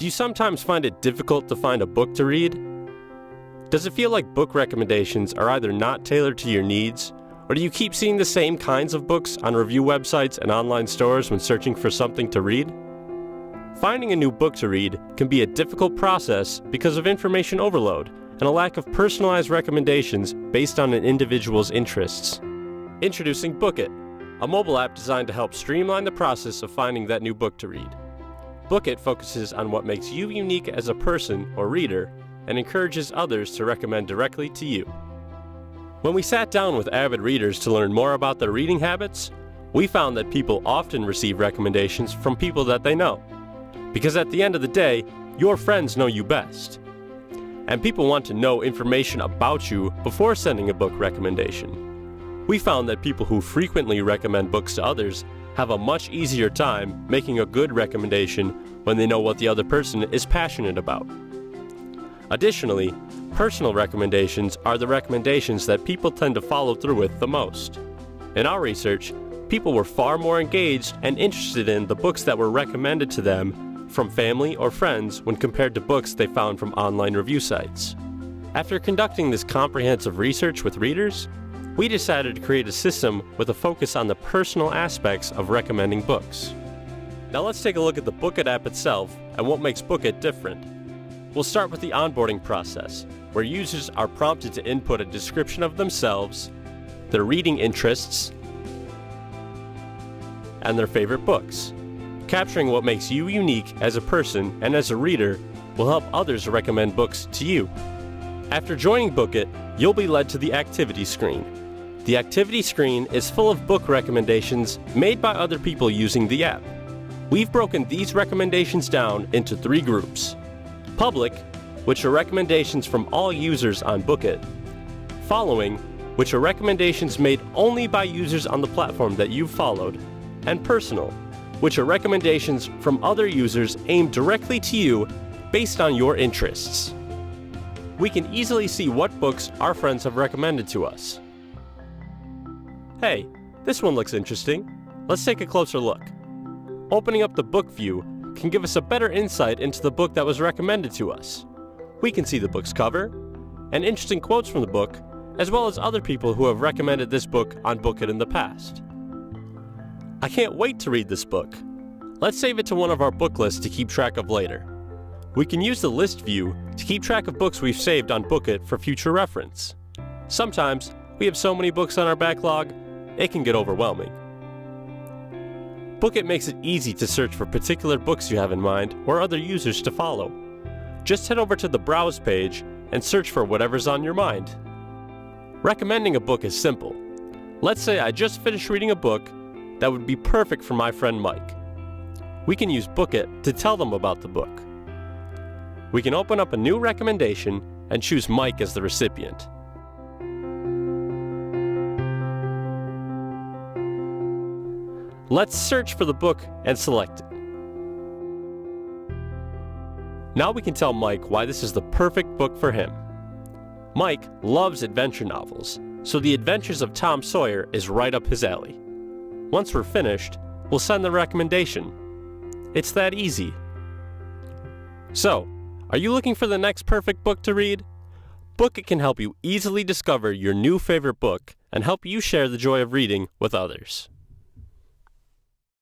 Do you sometimes find it difficult to find a book to read? Does it feel like book recommendations are either not tailored to your needs, or do you keep seeing the same kinds of books on review websites and online stores when searching for something to read? Finding a new book to read can be a difficult process because of information overload and a lack of personalized recommendations based on an individual's interests. Introducing Bookit, a mobile app designed to help streamline the process of finding that new book to read. Bookit focuses on what makes you unique as a person or reader and encourages others to recommend directly to you. When we sat down with avid readers to learn more about their reading habits, we found that people often receive recommendations from people that they know. Because at the end of the day, your friends know you best. And people want to know information about you before sending a book recommendation. We found that people who frequently recommend books to others have a much easier time making a good recommendation when they know what the other person is passionate about. Additionally, personal recommendations are the recommendations that people tend to follow through with the most. In our research, people were far more engaged and interested in the books that were recommended to them from family or friends when compared to books they found from online review sites. After conducting this comprehensive research with readers, we decided to create a system with a focus on the personal aspects of recommending books. Now let's take a look at the Bookit app itself and what makes Bookit different. We'll start with the onboarding process, where users are prompted to input a description of themselves, their reading interests, and their favorite books. Capturing what makes you unique as a person and as a reader will help others recommend books to you. After joining Bookit, you'll be led to the activity screen. The activity screen is full of book recommendations made by other people using the app. We've broken these recommendations down into 3 groups. Public, which are recommendations from all users on Bookit. Following, which are recommendations made only by users on the platform that you've followed. And personal, which are recommendations from other users aimed directly to you based on your interests. We can easily see what books our friends have recommended to us. Hey, this one looks interesting. Let's take a closer look. Opening up the book view can give us a better insight into the book that was recommended to us. We can see the book's cover, and interesting quotes from the book, as well as other people who have recommended this book on Bookit in the past. I can't wait to read this book. Let's save it to one of our book lists to keep track of later. We can use the list view to keep track of books we've saved on Bookit for future reference. Sometimes we have so many books on our backlog, it can get overwhelming. Bookit makes it easy to search for particular books you have in mind or other users to follow. Just head over to the Browse page and search for whatever's on your mind. Recommending a book is simple. Let's say I just finished reading a book that would be perfect for my friend Mike. We can use Bookit to tell them about the book. We can open up a new recommendation and choose Mike as the recipient. Let's search for the book and select it. Now we can tell Mike why this is the perfect book for him. Mike loves adventure novels, so The Adventures of Tom Sawyer is right up his alley. Once we're finished, we'll send the recommendation. It's that easy. So, are you looking for the next perfect book to read? Bookit can help you easily discover your new favorite book and help you share the joy of reading with others.